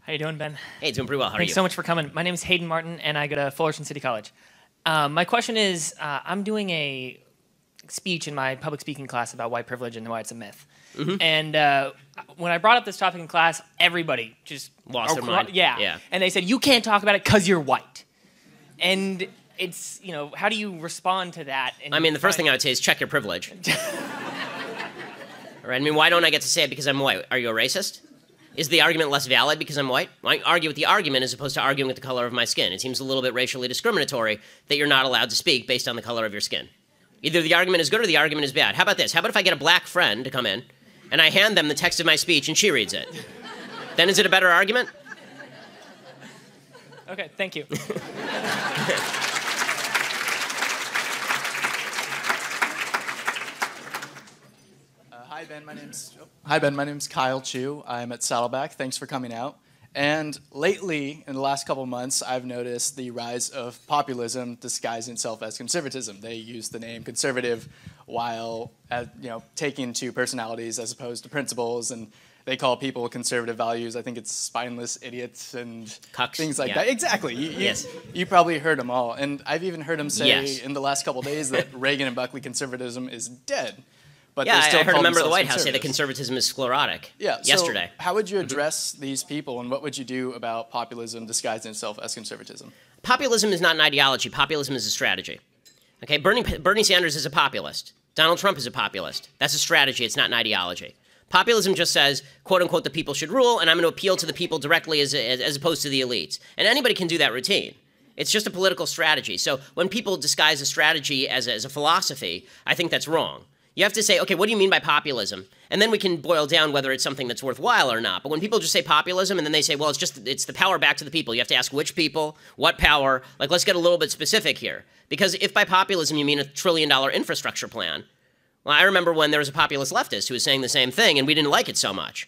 How you doing, Ben? Hey, doing pretty well. How are you? Thanks so much for coming. My name is Hayden Martin, and I go to Fullerton City College. My question is, I'm doing a speech in my public speaking class about white privilege and why it's a myth. Mm-hmm. And when I brought up this topic in class, everybody just lost their mind. Yeah. And they said, you can't talk about it because you're white. And it's, how do you respond to that? I mean, the first thing I would say is check your privilege. Right? I mean, why don't I get to say it because I'm white? Are you a racist? Is the argument less valid because I'm white? I argue with the argument as opposed to arguing with the color of my skin. It seems a little bit racially discriminatory that you're not allowed to speak based on the color of your skin. Either the argument is good or the argument is bad. How about this? How about if I get a black friend to come in and I hand them the text of my speech and she reads it? Then is it a better argument? Okay, thank you. Hi, Ben. My name's Kyle Chu. I'm at Saddleback. Thanks for coming out. And lately, in the last couple months, I've noticed the rise of populism disguising itself as conservatism. They use the name conservative while taking to personalities as opposed to principles, and they call people conservative values. I think it's spineless idiots and Cucks, things like yeah. that. Exactly. Yes. You probably heard them all. And I've even heard them say Yes. in the last couple days that Reagan and Buckley conservatism is dead. But Yeah, they still I heard call a member of the themselves White House say that conservatives. conservatism is sclerotic yesterday. So how would you address these people, and what would you do about populism disguising itself as conservatism? Populism is not an ideology. Populism is a strategy. Okay, Bernie Sanders is a populist. Donald Trump is a populist. That's a strategy. It's not an ideology. Populism just says, quote unquote, the people should rule, and I'm going to appeal to the people directly as opposed to the elites. And anybody can do that routine. It's just a political strategy. So when people disguise a strategy as a philosophy, I think that's wrong. You have to say, okay, what do you mean by populism? And then we can boil down whether it's something that's worthwhile or not. But when people just say populism and then they say, well, it's the power back to the people, you have to ask which people, what power. Like, let's get a little bit specific here. Because if by populism you mean $1 trillion infrastructure plan, well, I remember when there was a populist leftist who was saying the same thing and we didn't like it so much.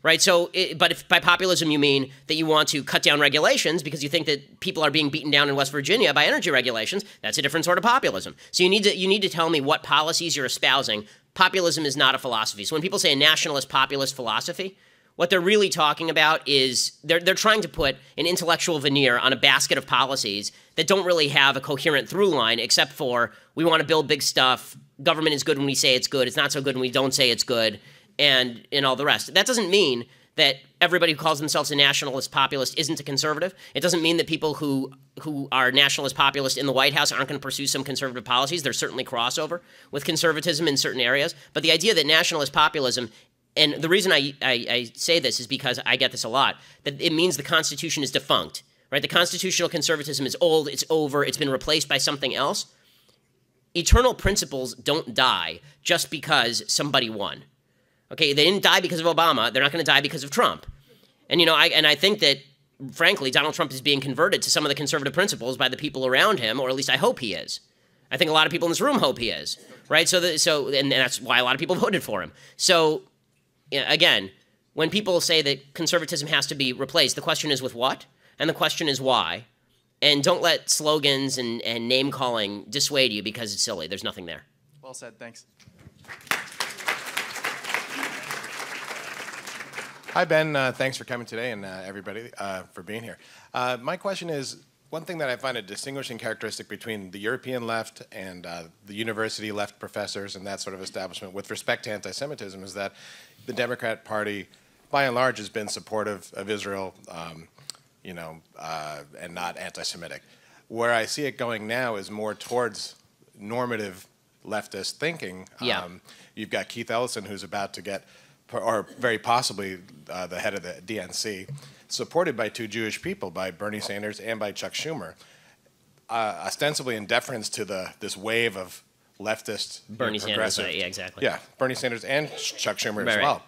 Right? So, but if by populism you mean that you want to cut down regulations because you think that people are being beaten down in West Virginia by energy regulations, that's a different sort of populism. So you need to tell me what policies you're espousing. Populism is not a philosophy. So when people say a nationalist populist philosophy, what they're really talking about is they're trying to put an intellectual veneer on a basket of policies that don't really have a coherent through line except for we want to build big stuff, government is good when we say it's good, it's not so good when we don't say it's good, and all the rest. That doesn't mean that everybody who calls themselves a nationalist populist isn't a conservative. It doesn't mean that people who are nationalist populist in the White House aren't going to pursue some conservative policies. There's certainly crossover with conservatism in certain areas. But the idea that nationalist populism, and the reason I say this is because I get this a lot, that it means the Constitution is defunct. Right? The constitutional conservatism is old, it's over, it's been replaced by something else. Eternal principles don't die just because somebody won. Okay, they didn't die because of Obama. They're not going to die because of Trump. And, I think that, frankly, Donald Trump is being converted to some of the conservative principles by the people around him, or at least I hope he is. I think a lot of people in this room hope he is, right? And that's why a lot of people voted for him. So, again, when people say that conservatism has to be replaced, the question is with what? And the question is why? And don't let slogans and name-calling dissuade you because it's silly. There's nothing there. Well said. Thanks. Hi, Ben. Thanks for coming today, and everybody for being here. My question is, one thing that I find a distinguishing characteristic between the European left and the university left professors and that sort of establishment with respect to anti-Semitism is that the Democrat Party, by and large, has been supportive of Israel, and not anti-Semitic. Where I see it going now is more towards normative leftist thinking. Yeah. You've got Keith Ellison, who's about to get, or very possibly the head of the DNC, supported by two Jewish people, by Bernie Sanders and by Chuck Schumer, ostensibly in deference to this wave of leftist Bernie Sanders, yeah, exactly. Yeah, Bernie Sanders and Chuck Schumer as well.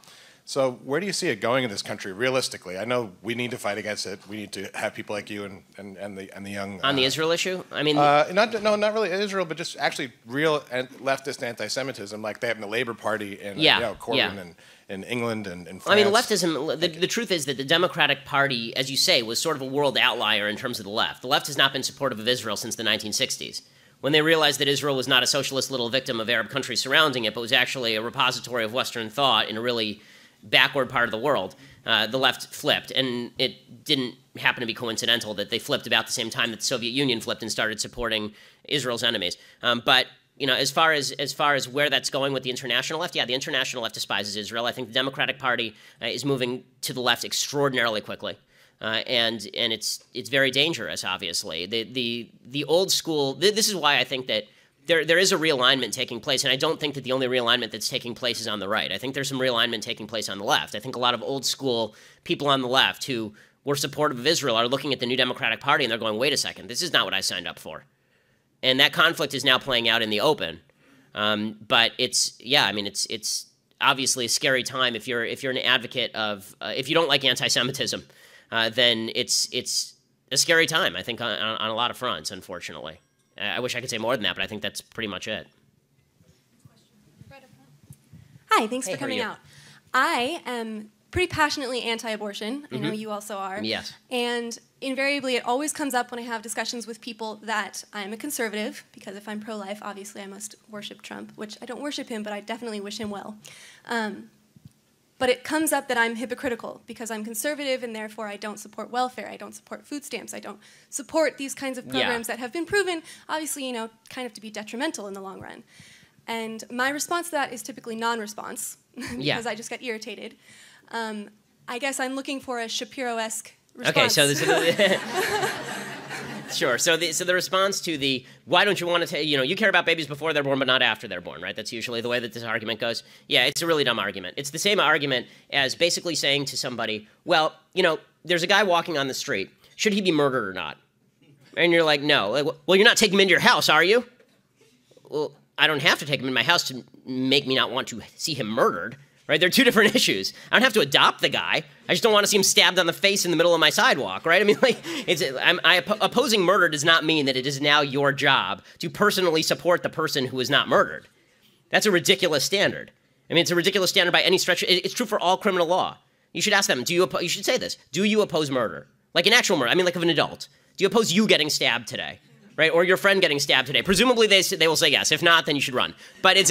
So where do you see it going in this country realistically? I know we need to fight against it. We need to have people like you and the young on the Israel issue. I mean, not really Israel, but just actually real leftist anti-Semitism, like they have in the Labor Party and Corbyn and in England and in France. I mean, leftism. The truth is that the Democratic Party, as you say, was sort of a world outlier in terms of the left. The left has not been supportive of Israel since the 1960s. When they realized that Israel was not a socialist little victim of Arab countries surrounding it, but was actually a repository of Western thought in a really backward part of the world, the left flipped, and it didn't happen to be coincidental that they flipped about the same time that the Soviet Union flipped and started supporting Israel's enemies. But as far as where that's going with the international left, yeah, the international left despises Israel. I think the Democratic Party is moving to the left extraordinarily quickly, and it's very dangerous. Obviously, the old school. This is why I think that there is a realignment taking place, and I don't think that the only realignment that's taking place is on the right. I think there's some realignment taking place on the left. I think a lot of old school people on the left who were supportive of Israel are looking at the New Democratic Party and they're going, wait a second, this is not what I signed up for. And that conflict is now playing out in the open. But it's obviously a scary time if you're an advocate of if you don't like anti-Semitism, then it's a scary time. I think on a lot of fronts, unfortunately. I wish I could say more than that, but I think that's pretty much it. Hi, thanks for coming out. I am pretty passionately anti-abortion. I know you also are. Yes. And invariably, it always comes up when I have discussions with people that I'm a conservative, because if I'm pro-life, obviously I must worship Trump, which I don't worship him, but I definitely wish him well. But it comes up that I'm hypocritical because I'm conservative and therefore I don't support welfare, I don't support food stamps, I don't support these kinds of programs that have been proven, obviously, kind of to be detrimental in the long run. And my response to that is typically non-response because I just get irritated. I guess I'm looking for a Shapiro-esque response. Okay, so this is sure. So the response to the why don't you want to you care about babies before they're born but not after they're born, right? That's usually the way that this argument goes. Yeah, it's a really dumb argument. It's the same argument as basically saying to somebody, well, there's a guy walking on the street. Should he be murdered or not? And you're like, no. Like, well, you're not taking him into your house, are you? Well, I don't have to take him in my house to make me not want to see him murdered. Right? They're two different issues. I don't have to adopt the guy. I just don't want to see him stabbed on the face in the middle of my sidewalk, right? I mean, opposing murder does not mean that it is now your job to personally support the person who is not murdered. That's a ridiculous standard. I mean, it's a ridiculous standard by any stretch. It's true for all criminal law. You should ask them, you should say this, do you oppose murder? Like an actual murder, I mean like of an adult. Do you oppose you getting stabbed today? Right? Or your friend getting stabbed today? Presumably they will say yes. If not, then you should run. But it's...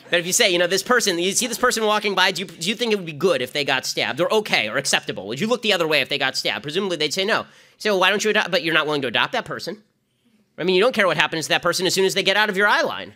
But if you say, this person, you see this person walking by, do you think it would be good if they got stabbed, or okay, or acceptable? Would you look the other way if they got stabbed? Presumably they'd say no. You say, well, why don't you adopt? But you're not willing to adopt that person. I mean, you don't care what happens to that person as soon as they get out of your eye line,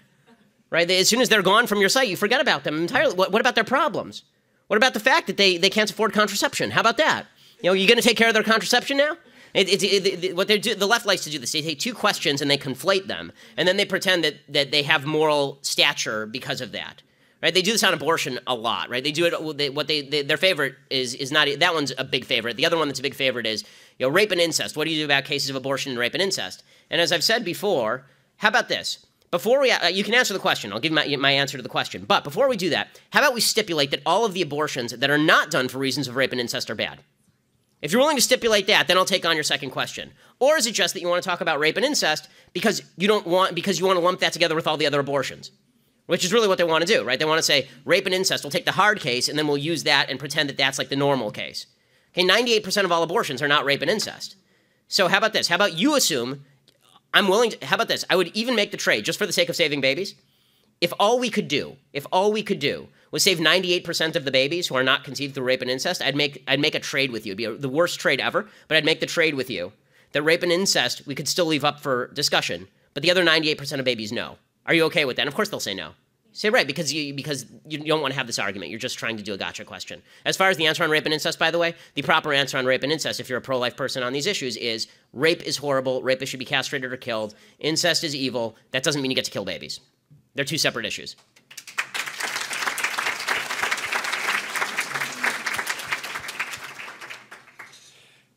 right? As soon as they're gone from your sight, you forget about them entirely. What about their problems? What about the fact that they can't afford contraception? How about that? You're going to take care of their contraception now? What they do, the left likes to do this. They take two questions and they conflate them, and then they pretend that they have moral stature because of that. Right? They do this on abortion a lot. Right? They do it. Their favorite is not that one's a big favorite. The other one that's a big favorite is rape and incest. What do you do about cases of abortion and rape and incest? And as I've said before, how about this? Before we, you can answer the question. I'll give my answer to the question. But before we do that, how about we stipulate that all of the abortions that are not done for reasons of rape and incest are bad? If you're willing to stipulate that, then I'll take on your second question. Or is it just that you want to talk about rape and incest because you want to lump that together with all the other abortions? Which is really what they want to do, right? They want to say rape and incest, we'll take the hard case and then we'll use that and pretend that that's like the normal case. Okay, 98% of all abortions are not rape and incest. So how about this? How about you assume how about this? I would even make the trade just for the sake of saving babies. If all we could do was save 98% of the babies who are not conceived through rape and incest, I'd make a trade with you. It'd be the worst trade ever, but I'd make the trade with you that rape and incest we could still leave up for discussion, but the other 98% of babies, no. Are you okay with that? And of course they'll say no. Say right, because you don't want to have this argument. You're just trying to do a gotcha question. As far as the answer on rape and incest, by the way, the proper answer on rape and incest, if you're a pro-life person on these issues, is rape is horrible, rapists should be castrated or killed, incest is evil, that doesn't mean you get to kill babies. They're two separate issues.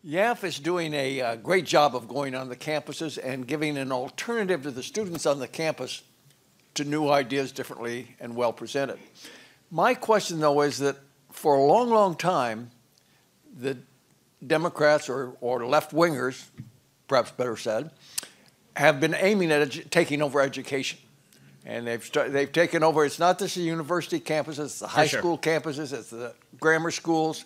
YAF is doing a great job of going on the campuses and giving an alternative to the students on the campus to new ideas differently and well presented. My question, though, is that for a long, long time, the Democrats or left-wingers, perhaps better said, have been aiming at taking over education. And they've taken over, it's not just the university campuses, it's the high school campuses, it's the grammar schools.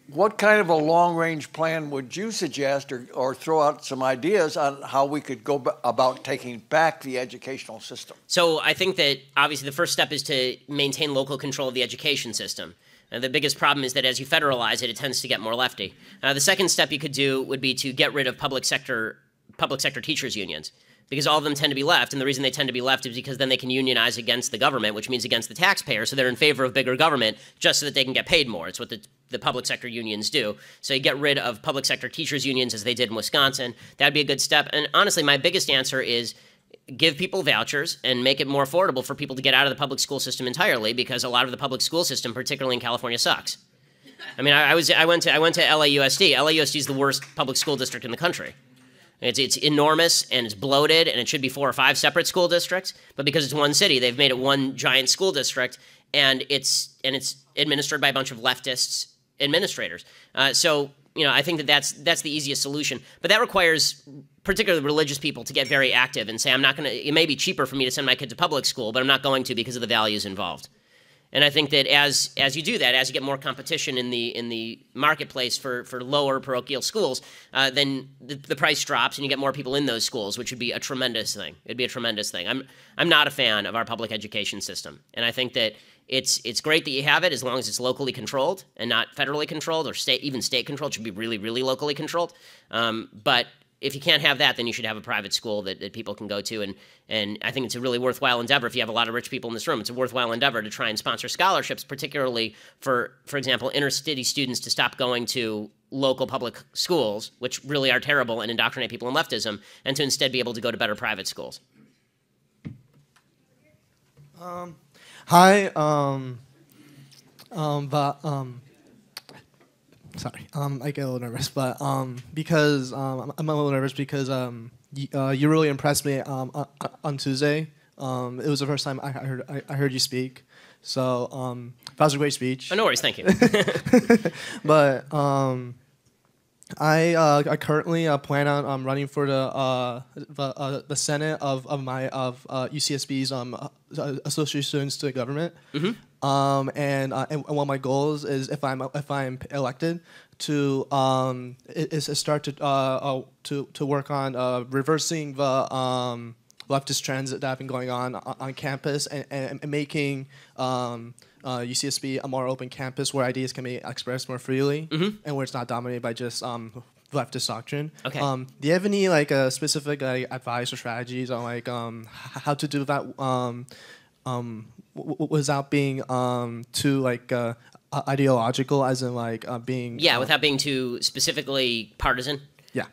What kind of a long-range plan would you suggest or throw out some ideas on how we could go about taking back the educational system? So I think that obviously the first step is to maintain local control of the education system. The biggest problem is that as you federalize it, it tends to get more lefty. The second step you could do would be to get rid of public sector teachers unions, because all of them tend to be left, and the reason they tend to be left is because then they can unionize against the government, which means against the taxpayer, so they're in favor of bigger government just so that they can get paid more. It's what the public sector unions do. So you get rid of public sector teachers unions as they did in Wisconsin. That would be a good step. And honestly, my biggest answer is give people vouchers and make it more affordable for people to get out of the public school system entirely, because a lot of the public school system, particularly in California, sucks. I mean, I went to LAUSD. LAUSD is the worst public school district in the country. It's enormous, and it's bloated, and it should be 4 or 5 separate school districts. But because it's one city, they've made it one giant school district, and it's administered by a bunch of leftists administrators. So I think that's the easiest solution. But that requires particularly religious people to get very active and say, I'm not going to. It may be cheaper for me to send my kid to public school, but I'm not going to because of the values involved. And I think that as you do that, as you get more competition in the marketplace for lower parochial schools, then the price drops and you get more people in those schools, which would be a tremendous thing. It'd be a tremendous thing. I'm not a fan of our public education system, and I think that it's great that you have it as long as it's locally controlled and not federally controlled or even state controlled. It should be really, really locally controlled. But if you can't have that, then you should have a private school that people can go to. And I think it's a really worthwhile endeavor. If you have a lot of rich people in this room, it's a worthwhile endeavor to try and sponsor scholarships, particularly for example, inner city students to stop going to local public schools, which really are terrible and indoctrinate people in leftism, and to instead be able to go to better private schools. Hi. Sorry, I get a little nervous, but because I'm a little nervous because you really impressed me on Tuesday. It was the first time I heard you speak, so that was a great speech. Oh, no worries, thank you. But I currently plan on running for the Senate of UCSB's Associate Students to Government. Mm-hmm. And one of my goals is if I'm elected to start to work on reversing the leftist trends that have been going on campus and making UCSB a more open campus where ideas can be expressed more freely, mm-hmm. and where it's not dominated by just leftist doctrine. Okay. Do you have any specific advice or strategies on how to do that without being too ideological, as in being without being too specifically partisan?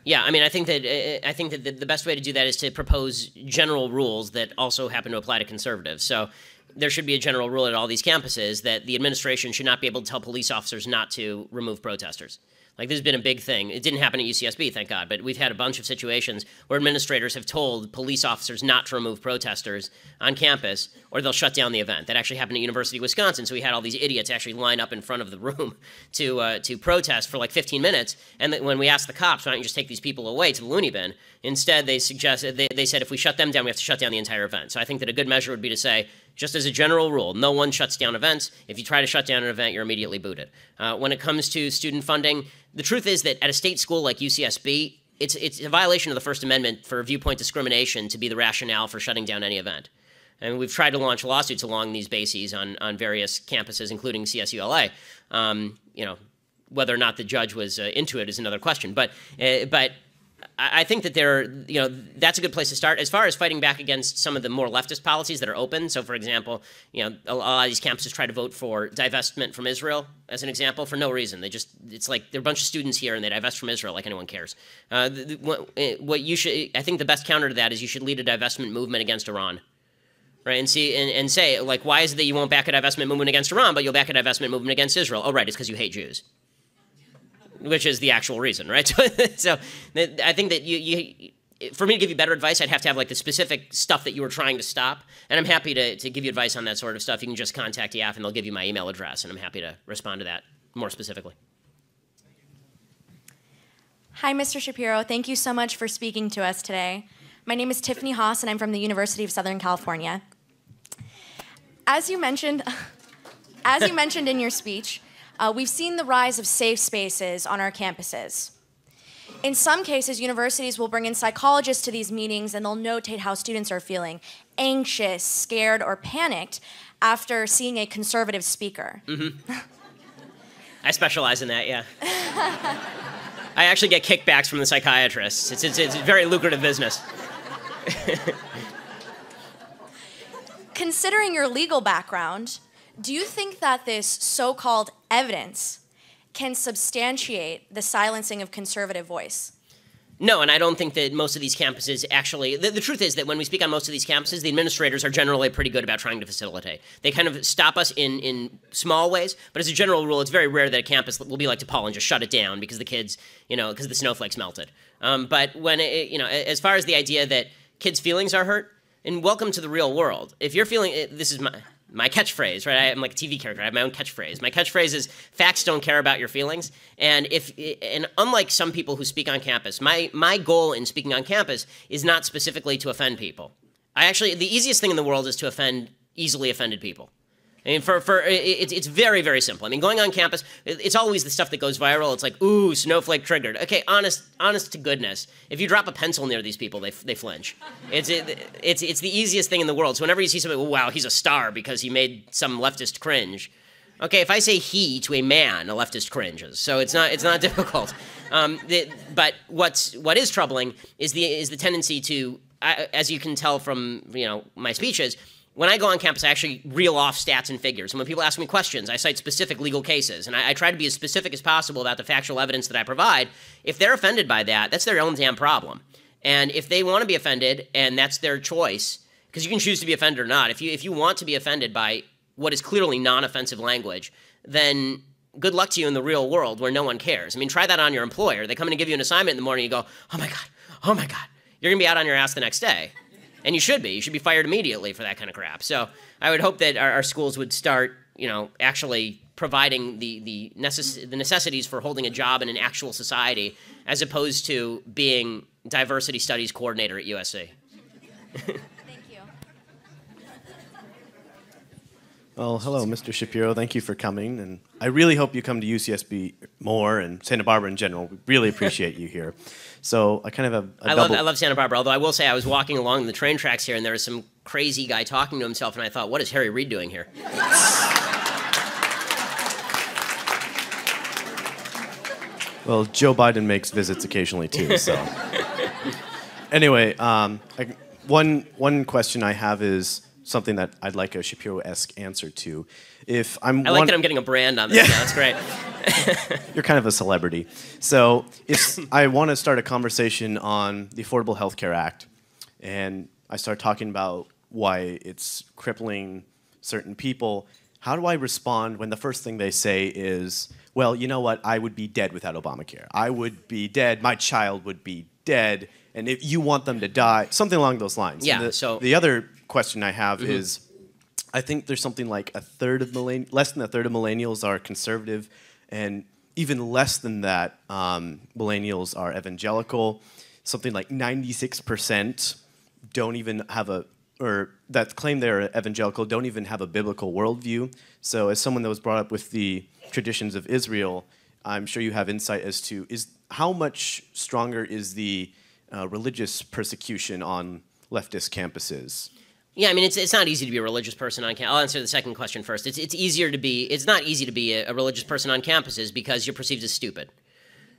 Yeah. I mean, I think that the best way to do that is to propose general rules that also happen to apply to conservatives. So there should be a general rule at all these campuses that the administration should not be able to tell police officers not to remove protesters. Like, this has been a big thing. It didn't happen at UCSB, thank God, but we've had a bunch of situations where administrators have told police officers not to remove protesters on campus, or they'll shut down the event. That actually happened at University of Wisconsin, so we had all these idiots actually line up in front of the room to protest for like 15 minutes, and when we asked the cops, why don't you just take these people away to the loony bin, instead they suggested, they said if we shut them down, we have to shut down the entire event. So I think that a good measure would be to say, just as a general rule, no one shuts down events. If you try to shut down an event, you're immediately booted. When it comes to student funding, the truth is that at a state school like UCSB, it's a violation of the First Amendment for viewpoint discrimination to be the rationale for shutting down any event. And we've tried to launch lawsuits along these bases on various campuses, including CSULA. Whether or not the judge was into it is another question. But I think that that's a good place to start. As far as fighting back against some of the more leftist policies that are open, so for example, a lot of these campuses try to vote for divestment from Israel, as an example, for no reason. It's like they're a bunch of students here and they divest from Israel like anyone cares. I think the best counter to that is you should lead a divestment movement against Iran. Right, and say, like, why is it that you won't back a divestment movement against Iran, but you'll back a divestment movement against Israel? Oh, right, it's because you hate Jews. Which is the actual reason, right? So I think that for me to give you better advice, I'd have to have like the specific stuff that you were trying to stop. And I'm happy to give you advice on that sort of stuff. You can just contact EAF and they'll give you my email address, and I'm happy to respond to that more specifically. Hi, Mr. Shapiro. Thank you so much for speaking to us today. My name is Tiffany Haas, and I'm from the University of Southern California. As you mentioned in your speech, we've seen the rise of safe spaces on our campuses. In some cases, universities will bring in psychologists to these meetings, and they'll notate how students are feeling anxious, scared, or panicked after seeing a conservative speaker. Mm-hmm. I specialize in that, yeah. I actually get kickbacks from the psychiatrists. It's a very lucrative business. Considering your legal background, do you think that this so-called evidence can substantiate the silencing of conservative voice? No, and I don't think that most of these campuses actually... The truth is that when we speak on most of these campuses, the administrators are generally pretty good about trying to facilitate. They kind of stop us in small ways, but as a general rule, it's very rare that a campus will be like DePaul and just shut it down because the kids, because the snowflakes melted. But when, as far as the idea that kids' feelings are hurt, and welcome to the real world. If you're feeling... This is my catchphrase, right? I'm like a TV character. I have my own catchphrase. My catchphrase is facts don't care about your feelings. And unlike some people who speak on campus, my goal in speaking on campus is not specifically to offend people. The easiest thing in the world is to offend easily offended people. I mean, it's very, very simple. I mean, going on campus, it's always the stuff that goes viral. It's like, ooh, snowflake triggered. Okay, honest to goodness. If you drop a pencil near these people, they flinch. It's the easiest thing in the world. So whenever you see somebody, oh, wow, he's a star because he made some leftist cringe. Okay, if I say he to a man, a leftist cringes. So it's not difficult. But what is troubling is the tendency to, as you can tell from my speeches. When I go on campus, I actually reel off stats and figures. And when people ask me questions, I cite specific legal cases. And I try to be as specific as possible about the factual evidence that I provide. If they're offended by that, that's their own damn problem. And if they want to be offended, and that's their choice, because you can choose to be offended or not. If you want to be offended by what is clearly non-offensive language, then good luck to you in the real world where no one cares. I mean, try that on your employer. They come in and give you an assignment in the morning, you go, oh my God. You're going to be out on your ass the next day. And you should be. You should be fired immediately for that kind of crap. So I would hope that our schools would start, actually providing the necessities for holding a job in an actual society as opposed to being diversity studies coordinator at USC. Thank you. Well, hello, Mr. Shapiro. Thank you for coming. And I really hope you come to UCSB more and Santa Barbara in general. We really appreciate you here. So I kind of have a I love Santa Barbara, although I will say I was walking along the train tracks here and there was some crazy guy talking to himself, and I thought, what is Harry Reid doing here? Well, Joe Biden makes visits occasionally too, so. Anyway, one question I have is something that I'd like a Shapiro-esque answer to. I like that I'm getting a brand on this. Yeah, that's great. You're kind of a celebrity. So if I want to start a conversation on the Affordable Health Care Act, and I start talking about why it's crippling certain people, how do I respond when the first thing they say is, well, you know what, I would be dead without Obamacare. I would be dead, my child would be dead, and if you want them to die, something along those lines. Yeah, the other question I have is, I think there's something like less than a third of millennials are conservative, and even less than that, millennials are evangelical. Something like 96% don't even have that claim they're evangelical don't even have a biblical worldview. So as someone that was brought up with the traditions of Israel, I'm sure you have insight as to how much stronger is the religious persecution on leftist campuses? Yeah, I mean, it's not easy to be a religious person on campus. I'll answer the second question first. It's not easy to be a religious person on campuses because you're perceived as stupid.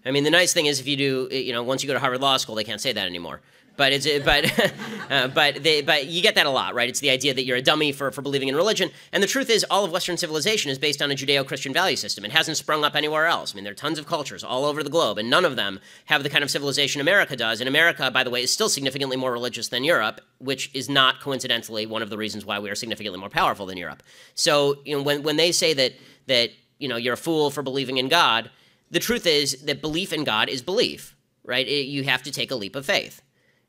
I mean, the nice thing is if you do, once you go to Harvard Law School, they can't say that anymore. But but you get that a lot, right? It's the idea that you're a dummy for believing in religion. And the truth is, all of Western civilization is based on a Judeo-Christian value system. It hasn't sprung up anywhere else. I mean, there are tons of cultures all over the globe, and none of them have the kind of civilization America does. And America, by the way, is still significantly more religious than Europe, which is not coincidentally one of the reasons why we are significantly more powerful than Europe. So when they say that you're a fool for believing in God, the truth is that belief in God is belief, right? You have to take a leap of faith.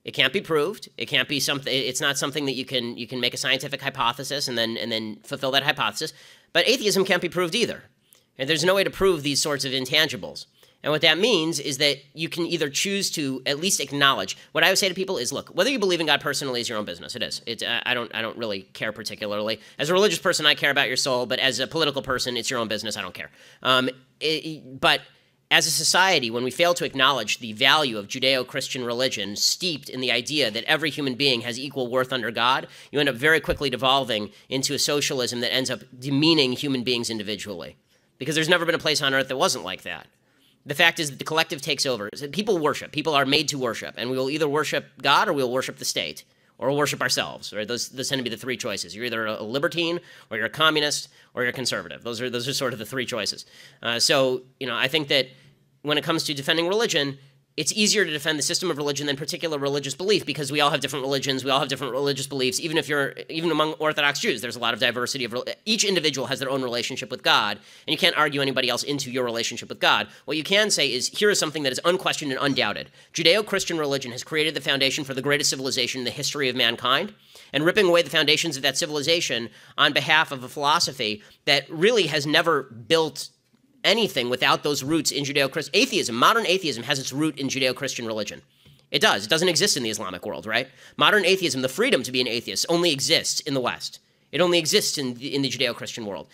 It can't be proved. It can't be something. It's not something that you can make a scientific hypothesis and then fulfill that hypothesis. But atheism can't be proved either. And there's no way to prove these sorts of intangibles. And what that means is that you can either choose to at least acknowledge. What I would say to people is, look, whether you believe in God personally is your own business. It is. I don't really care particularly. As a religious person, I care about your soul. But as a political person, it's your own business. I don't care. But as a society, when we fail to acknowledge the value of Judeo-Christian religion steeped in the idea that every human being has equal worth under God, you end up very quickly devolving into a socialism that ends up demeaning human beings individually. because there's never been a place on earth that wasn't like that. The fact is that the collective takes over. People worship. People are made to worship, and we will either worship God or we will worship the state, or we'll worship ourselves. Right? Those tend to be the three choices. You're either a libertine, or you're a communist, or you're a conservative. Those are sort of the three choices. So I think that when it comes to defending religion, it's easier to defend the system of religion than particular religious belief, because we all have different religions, we all have different religious beliefs. Even among Orthodox Jews, there's a lot of diversity of each individual has their own relationship with God, and you can't argue anybody else into your relationship with God. What you can say is, here is something that is unquestioned and undoubted. Judeo-Christian religion has created the foundation for the greatest civilization in the history of mankind, and ripping away the foundations of that civilization on behalf of a philosophy that really has never built anything without those roots in Judeo-Christian atheism. Modern atheism has its root in Judeo-Christian religion. It does. It doesn't exist in the Islamic world, right? Modern atheism, the freedom to be an atheist, only exists in the West. It only exists in the Judeo-Christian world.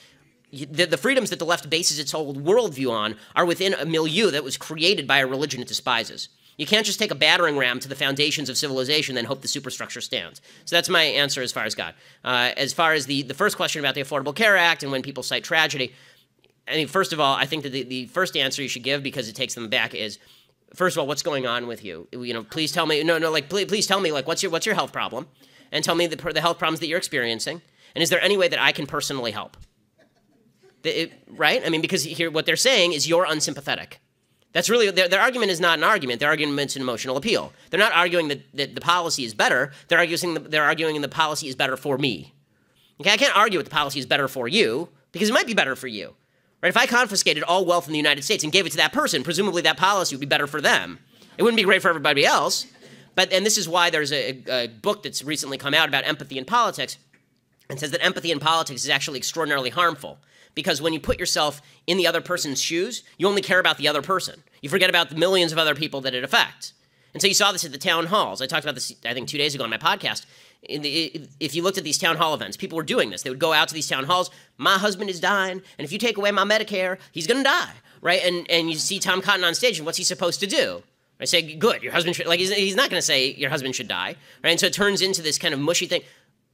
The freedoms that the left bases its whole worldview on are within a milieu that was created by a religion it despises. You can't just take a battering ram to the foundations of civilization and hope the superstructure stands. So that's my answer as far as God. As far as the first question about the Affordable Care Act and when people cite tragedy, I mean, first of all, I think that the first answer you should give, because it takes them back, is, first of all, what's going on with you? Please tell me. Please tell me, what's your health problem, and tell me the health problems that you're experiencing, and is there any way that I can personally help? Right? I mean, because here what they're saying is you're unsympathetic. That's really their argument is not an argument. Their argument is an emotional appeal. They're not arguing that the policy is better. They're arguing the policy is better for me. Okay, I can't argue with the policy is better for you, because it might be better for you. Right? If I confiscated all wealth in the United States and gave it to that person, presumably that policy would be better for them. It wouldn't be great for everybody else. And this is why there's a book that's recently come out about empathy in politics, and says that empathy in politics is actually extraordinarily harmful. Because when you put yourself in the other person's shoes, you only care about the other person. You forget about the millions of other people that it affects. And so you saw this at the town halls. I talked about this, I think, 2 days ago on my podcast. If you looked at these town hall events, people were doing this. They would go out to these town halls. My husband is dying, and if you take away my Medicare, he's going to die, right? And you see Tom Cotton on stage, and what's he supposed to do? I say, good, your husband should, he's not going to say your husband should die, right? And so it turns into this kind of mushy thing.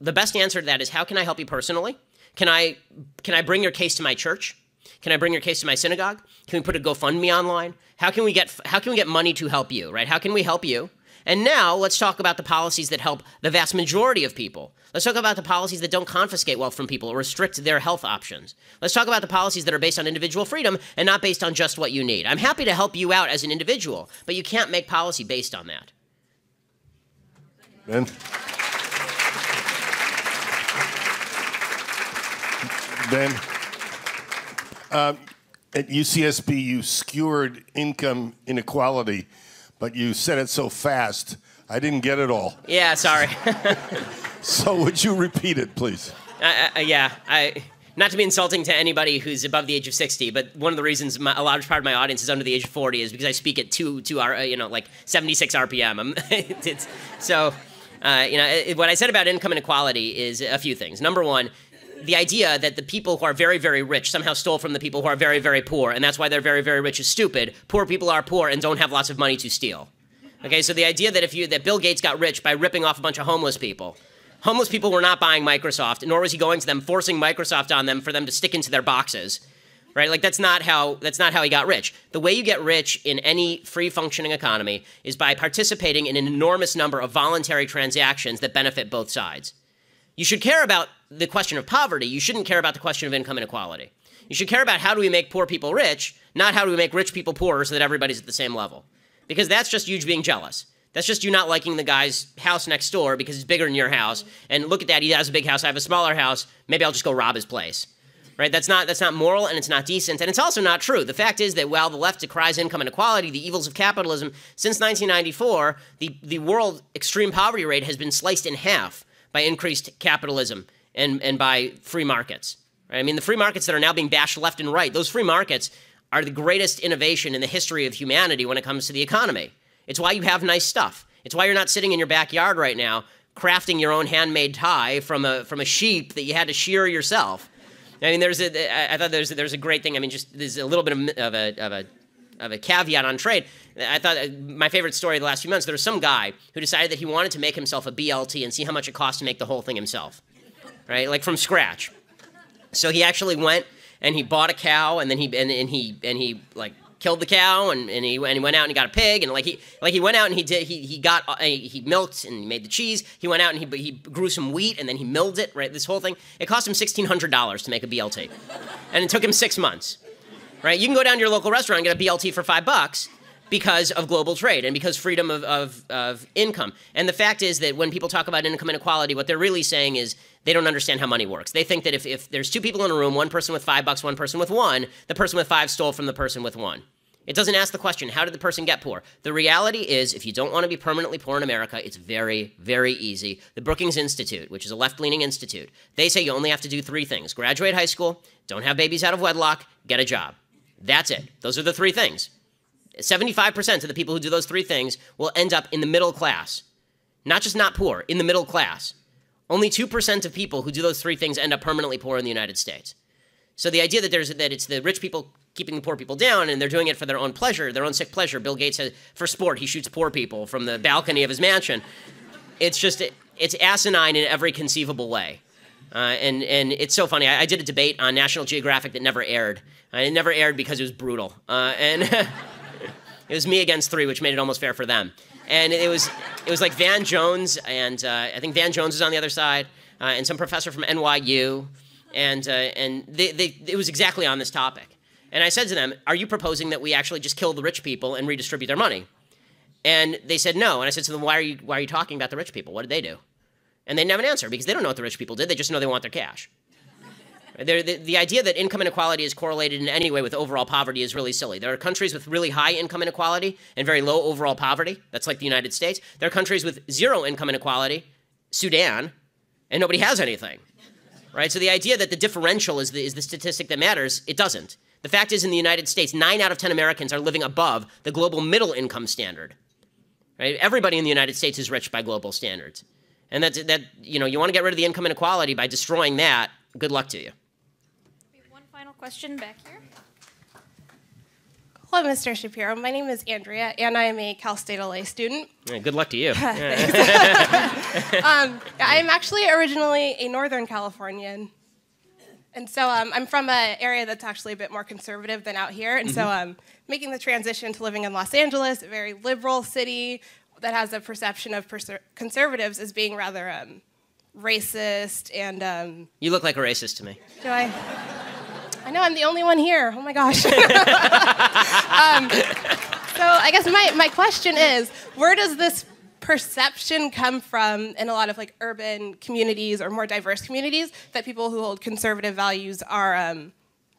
The best answer to that is, how can I help you personally? Can I bring your case to my church? Can I bring your case to my synagogue? Can we put a GoFundMe online? How can we get money to help you, right? How can we help you? And now let's talk about the policies that help the vast majority of people. Let's talk about the policies that don't confiscate wealth from people or restrict their health options. Let's talk about the policies that are based on individual freedom and not based on just what you need. I'm happy to help you out as an individual, but you can't make policy based on that. Ben? At UCSB, you skewered income inequality, but you said it so fast, I didn't get it all. Yeah, sorry. So would you repeat it, please? Not to be insulting to anybody who's above the age of 60, but one of the reasons a large part of my audience is under the age of 40 is because I speak at 76 RPM. What I said about income inequality is a few things. Number one, the idea that the people who are very, very rich somehow stole from the people who are very, very poor, and that's why they're very, very rich is stupid. Poor people are poor and don't have lots of money to steal. Okay, so the idea that Bill Gates got rich by ripping off a bunch of homeless people. Homeless people were not buying Microsoft, nor was he going to them, forcing Microsoft on them for them to stick into their boxes. Right? Like that's not how he got rich. The way you get rich in any free functioning economy is by participating in an enormous number of voluntary transactions that benefit both sides. You should care about the question of poverty. You shouldn't care about the question of income inequality. You should care about how do we make poor people rich, not how do we make rich people poorer so that everybody's at the same level. Because that's just you being jealous. That's just you not liking the guy's house next door because it's bigger than your house. And look at that, he has a big house, I have a smaller house. Maybe I'll just go rob his place. Right? That's not moral, and it's not decent, and it's also not true. The fact is that while the left decries income inequality, the evils of capitalism, since 1994, the world extreme poverty rate has been sliced in half by increased capitalism and by free markets. Right? I mean, the free markets that are now being bashed left and right, those free markets are the greatest innovation in the history of humanity when it comes to the economy. It's why you have nice stuff. It's why you're not sitting in your backyard right now crafting your own handmade tie from a sheep that you had to shear yourself. I mean, I thought there's a great thing. I mean, just there's a little bit of a caveat on trade. I thought my favorite story of the last few months, there was some guy who decided that he wanted to make himself a BLT and see how much it cost to make the whole thing himself, right? Like from scratch. So he actually went and he bought a cow, and then he like killed the cow, and he went out and he got a pig, and he went out and he milked and he made the cheese. He went out and he grew some wheat, and then he milled it. Right, this whole thing. It cost him $1,600 to make a BLT, and it took him 6 months. Right, you can go down to your local restaurant and get a BLT for $5 because of global trade and because freedom of income. And the fact is that when people talk about income inequality, what they're really saying is they don't understand how money works. They think that if there's two people in a room, one person with $5, one person with $1, the person with 5 stole from the person with 1. It doesn't ask the question, how did the person get poor? The reality is, if you don't want to be permanently poor in America, it's very, very easy. The Brookings Institute, which is a left-leaning institute, they say you only have to do 3 things. Graduate high school, don't have babies out of wedlock, get a job. That's it. Those are the 3 things. 75% of the people who do those 3 things will end up in the middle class. Not just not poor, in the middle class. Only 2% of people who do those 3 things end up permanently poor in the United States. So the idea that it's the rich people keeping the poor people down and they're doing it for their own pleasure, their own sick pleasure. Bill Gates says, for sport, he shoots poor people from the balcony of his mansion. It's asinine in every conceivable way. And it's so funny. I did a debate on National Geographic that never aired. It never aired because it was brutal. And it was me against 3, which made it almost fair for them. And it was like Van Jones, and I think Van Jones was on the other side, and some professor from NYU, and it was exactly on this topic. And I said to them, are you proposing that we actually just kill the rich people and redistribute their money? And they said no. And I said to them, why are you talking about the rich people? What did they do? And they didn't have an answer because they don't know what the rich people did. They just know they want their cash. The idea that income inequality is correlated in any way with overall poverty is really silly. There are countries with really high income inequality and very low overall poverty. That's like the United States. There are countries with 0 income inequality, Sudan, and nobody has anything. Right? So the idea that the differential is the statistic that matters, it doesn't. The fact is, in the United States, 9 out of 10 Americans are living above the global middle income standard. Right? Everybody in the United States is rich by global standards. And you want to get rid of the income inequality by destroying that, good luck to you. We have one final question back here. Hello, Mr. Shapiro. My name is Andrea, and I am a Cal State LA student. Yeah, good luck to you. I'm actually originally a Northern Californian. And so I'm from an area that's actually a bit more conservative than out here. And so I'm making the transition to living in Los Angeles, a very liberal city that has a perception of conservatives as being rather racist and... You look like a racist to me. Do I? I know I'm the only one here. Oh my gosh. So I guess my question is, where does this perception come from in a lot of like urban communities or more diverse communities that people who hold conservative values are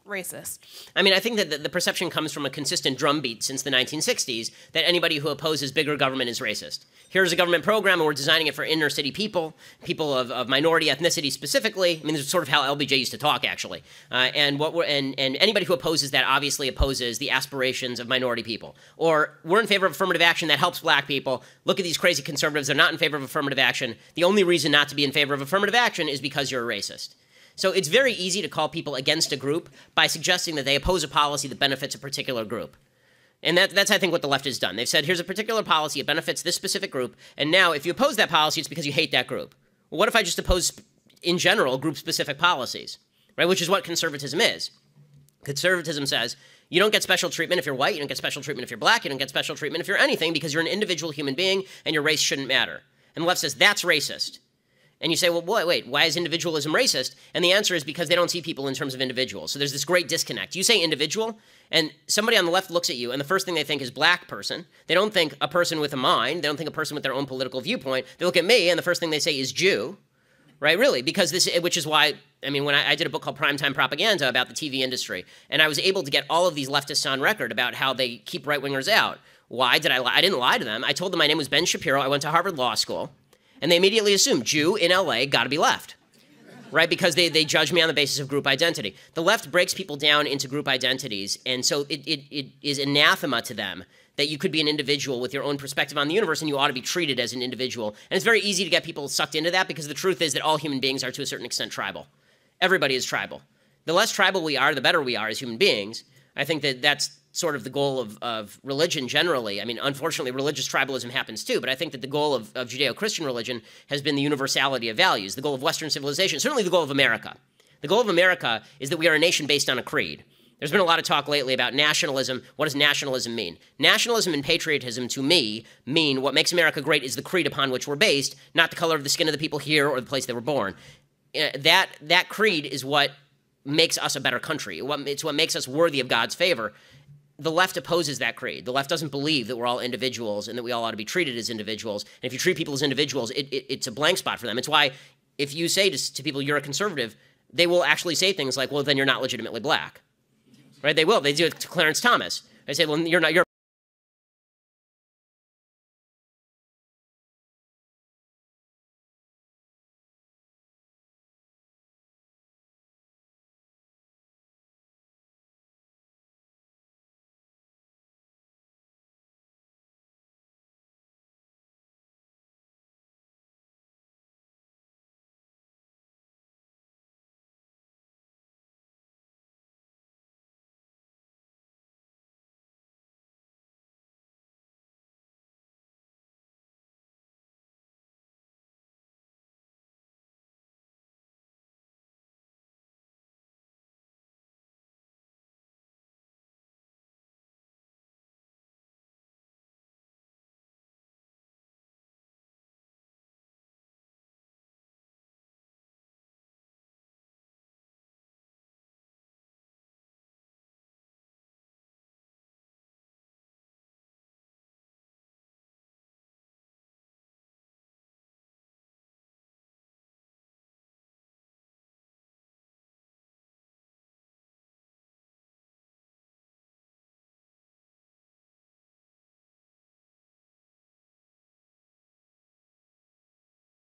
racist? I mean, I think that the perception comes from a consistent drumbeat since the 1960s that anybody who opposes bigger government is racist. Here's a government program, and we're designing it for inner city people of minority ethnicity specifically. I mean, this is sort of how LBJ used to talk, actually. And anybody who opposes that obviously opposes the aspirations of minority people. Or we're in favor of affirmative action that helps black people. Look at these crazy conservatives; they're not in favor of affirmative action. The only reason not to be in favor of affirmative action is because you're a racist. So it's very easy to call people against a group by suggesting that they oppose a policy that benefits a particular group. And that's, I think, what the left has done. They've said, here's a particular policy, it benefits this specific group, and now if you oppose that policy, it's because you hate that group. Well, what if I just oppose, in general, group-specific policies, right? Which is what conservatism is. Conservatism says, you don't get special treatment if you're white, you don't get special treatment if you're black, you don't get special treatment if you're anything because you're an individual human being and your race shouldn't matter. And the left says, that's racist. And you say, well, wait, why is individualism racist? And the answer is because they don't see people in terms of individuals. So there's this great disconnect. You say individual, and somebody on the left looks at you, and the first thing they think is black person. They don't think a person with a mind. They don't think a person with their own political viewpoint. They look at me, and the first thing they say is Jew, right? Really, because which is why, I mean, when I did a book called Primetime Propaganda about the TV industry, and I was able to get all of these leftists on record about how they keep right-wingers out. Why did I lie? I didn't lie to them. I told them my name was Ben Shapiro. I went to Harvard Law School. And they immediately assume Jew in LA, got to be left, right? Because they judge me on the basis of group identity. The left breaks people down into group identities, and so it is anathema to them that you could be an individual with your own perspective on the universe and you ought to be treated as an individual. And it's very easy to get people sucked into that because the truth is that all human beings are to a certain extent tribal. Everybody is tribal. The less tribal we are, the better we are as human beings. I think that that's sort of the goal of religion generally. I mean, unfortunately, religious tribalism happens too, but I think that the goal of Judeo-Christian religion has been the universality of values, the goal of Western civilization, certainly the goal of America. The goal of America is that we are a nation based on a creed. There's been a lot of talk lately about nationalism. What does nationalism mean? Nationalism and patriotism, to me, mean what makes America great is the creed upon which we're based, not the color of the skin of the people here or the place they were born. That creed is what makes us a better country. It's what makes us worthy of God's favor. The left opposes that creed. The left doesn't believe that we're all individuals and that we all ought to be treated as individuals. And if you treat people as individuals, it's a blank spot for them. It's why if you say to people you're a conservative, they will actually say things like, well, then you're not legitimately black. Right? They will. They do it to Clarence Thomas. They say, well, you're